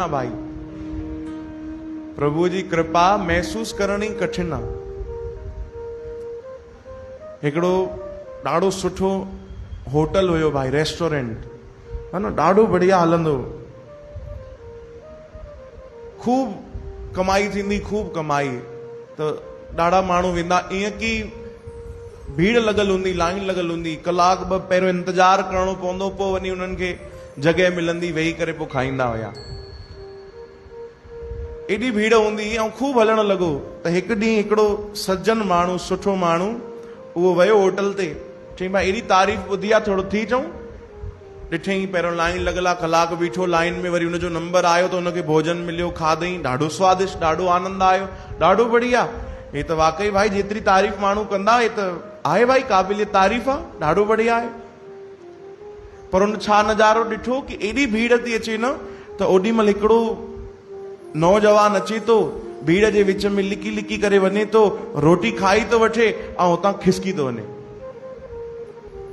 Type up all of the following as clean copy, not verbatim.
भाई प्रभु जी कृपा महसूस करणी कठिन आहे। हिकिड़ो ॾाढो सुठो होटल हुयो भाई, रेस्टोरेंट है न, ॾाढो बढ़िया हलंदो, खूब कमाई थींदी, खूब कमाई। तो ॾाढा माण्हू वेंदा, ईअं की भीड़ लॻल हूंदी, लाइन लॻल हूंदी, कलाक ॿ पहिरियों इंतजार करणो पवंदो, पोइ वञी उन्हनि खे जॻह मिलंदी, वेही करे पोइ खाईंदा हुया। एडी भीड़ हूंदी ऐं खूब हलण लॻो। त हिकु ॾींहुं हिकिड़ो सज्जन माण्हू, सुठो माण्हू, उहो वियो होटल ते, चईं भाई एडी तारीफ़ ॿुधी आहे, थोरो थी चऊं। ॾिठईं पहिरियों लाइन लॻल आहे, कलाक बीठो लाइन में, वरी हुनजो नंबर आयो त हुनखे भोजन मिलियो, खाधईं, ॾाढो स्वादिष्ट, ॾाढो आनंद आयो, ॾाढो बढ़िया। हे त वाकई भाई जेतिरी तारीफ़ माण्हू कंदा, हे त आहे भाई क़ाबिलियत तारीफ़ आहे, ॾाढो बढ़िया आहे। पर हुन छा नज़ारो ॾिठो कि एडी भीड़ थी अचे न, त ओॾी महिल हिकिड़ो नौजवान अचे तो, भीड़ जे विच में लिकी लिकी करे वञे तो, रोटी खाई तो वठे ऐं हुतां खिसकी तो वञे।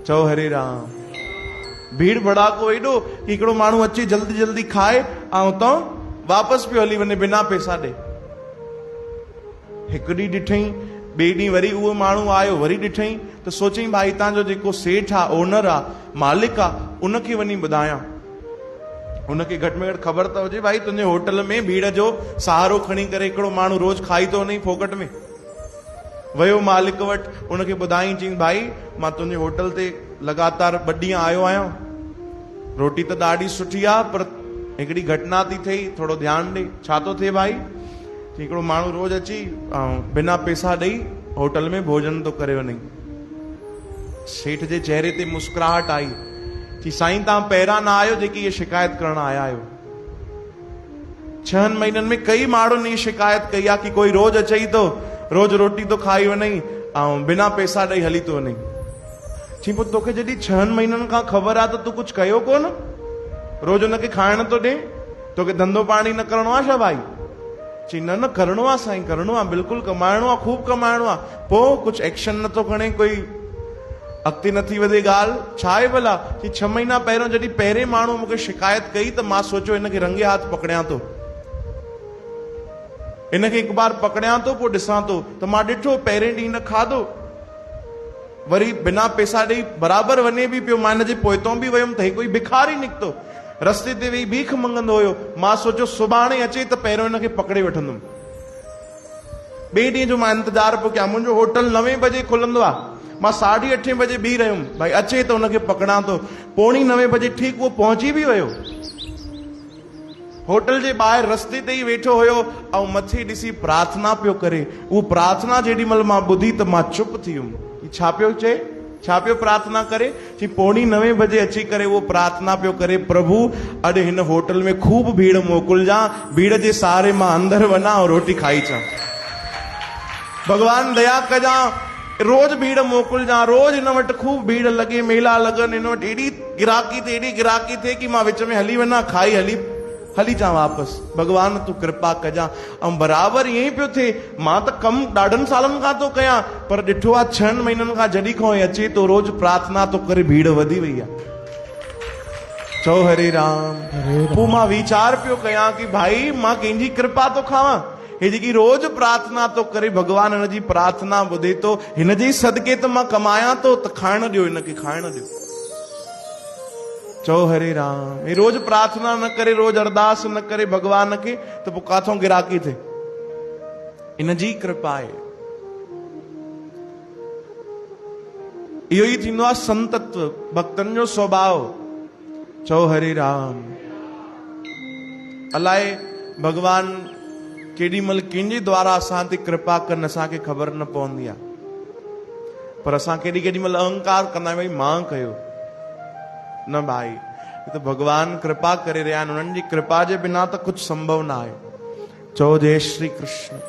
चओ हरे राम। भीड़ भड़ाको एॾो कि हिकिड़ो माण्हू अचे, जल्दी जल्दी खाए ऐं हुतां वापसि पियो हली वञे बिना पैसा ॾे। हिकु ॾींहुं ॾिठईं, ॿिए ॾींहुं वरी उहो माण्हू आयो, वरी ॾिठईं त सोचईं भाई हितां जो जेको सेठ आहे, ओनर आहे, मालिक आहे, उनखे वञी ॿुधायां। उनखे घटि में घटि ख़बर त हुजे भाई तुंहिंजे होटल में भीड़ जो सहारो खणी करे हिकिड़ो माण्हू रोज खाई तो वञे फोकट में। वियो मालिक वटि, उनखे ॿुधाई, चईं भाई मां तुंहिंजे होटल ते लगातार 2 ॾींहं आयो आहियां, रोटी त ॾाढी सुठी आहे, पर हिकिड़ी घटना थी थिए, थोरो ध्यानु ॾे। छा थो थिए भाई? हिकिड़ो माण्हू रोज अची ऐं बिना पैसा ॾेई होटल में भोजन थो करे वञे। सेठ जे चेहरे ते मुस्कुराहट आई कि साईं तव्हां पहिरां न आयो जेकी ये शिकायत करण आया आहियो। 6 महीननि में कई माण्हुनि इहा शिकायत कई आहे कि कोई रोज अचई तो, रोज रोटी तो खाई वञई ऐं बिना पैसा ॾेई हली तो वञे। चई पोइ तोखे जॾहिं 6 महीननि खां ख़बर आहे त तूं कुझु कयो कोन, रोज हुनखे खाइण तो ॾे, तोखे धंधो पाणी न करणो आहे छा भाई? चई न न करणो आहे साईं, करणो आहे, बिल्कुलु कमाइणो आहे, खूब कमाइणो आहे। पोइ कुझु एक्शन नथो खणे, कोई अॻिते नथी वधे ॻाल्हि, छा आहे भला? कि 6 महीना पहिरियों जॾहिं पहिरें माण्हू मूंखे शिकायत कई त मां सोचियो हिनखे रंगे हाथ पकड़ियां थो, हिनखे हिकु बार पकड़ियां थो, पोइ ॾिसां थो। त मां ॾिठो, पहिरें ॾींहुं न खाधो, वरी बिना पैसा ॾेई बराबरि वञे बि पियो। मां हिनजे पोइतों बि वियुमि त हिकु ई भिखारी निकितो, रस्ते ते वेही भीख मंगंदो हुयो। मां सोचियो सुभाणे अचे त पहिरियों हिनखे पकड़े वठंदुमि। ॿिए ॾींहं जो मां इंतजार पियो कयां, मुंहिंजो होटल 9 बजे खुलंदो आहे, मां 8:30 बजे बीह रहियुमि, भाई अचे तो उनखे पकड़ां तो। 8:45 बजे ठीक वो पहुची भी वियो, होटल जे ॿाहिरि रस्ते ते ई वेठो हुयो ऐं मथे ॾिसी प्रार्थना पियो करे। उहो प्रार्थना जेॾी महिल मां ॿुधी त मां चुप थी वियुमि। छा पियो चए, छा पियो प्रार्थना करे? चई 8:45 बजे अची करे उहो प्रार्थना पियो करे, प्रभु अॼु हिन होटल में खूब भीड़ मोकिलिजां, भीड़ जे सहारे मां अंदरि वञा ऐं रोटी खाई अचां। भगवान दया कजां, रोज भीड़ मोकिलिजां, रोज हिन वटि खूब भीड़ लॻे, मेला लॻनि, हिन वटि एॾी गिराकी थिए कि मां विच में हली वञा, खाई हली अचां वापसि। भगवान तूं कृपा कजां। ऐं बराबरि ईअं ई पियो थिए। मां त कमु ॾाढनि सालनि खां थो कयां, पर ॾिठो आहे 6 महीननि खां जॾहिं खां अचे तो, रोज प्रार्थना तो करे, भीड़ वधी वई आहे। चओ हरे राम। पोइ मां वीचार पियो कयां कि भाई मां कंहिंजी कृपा तो खावां, हे जेकी रोज प्रार्थना तो करे, भगवान हिन जी प्रार्थना ॿुधे तो, हिन जे सदके त मां कमायां तो, त खाइण ॾियो, हिनखे खाइण ॾियो। चओ हरे राम। हे रोज प्रार्थना न करे, रोज अरदास न करे भगवान खे, त पोइ काथों गिराकी थिए? इन जी कृपा आहे। इहो ई थींदो आहे संतत्व, भक्तनि जो स्वभाव। चओ हरे राम। अलाए भगवान केॾी महिल कंहिंजे द्वारा असां ते कृपा कनि, असांखे ख़बर न पवंदी आहे, पर असां केॾी महिल अहंकार कंदा आहियूं, भई मां कयो। न भाई, त भगवान कृपा करे रहिया आहिनि, उन्हनि जी कृपा जे बिना त कुझु संभव न आहे। चओ जय श्री कृष्ण।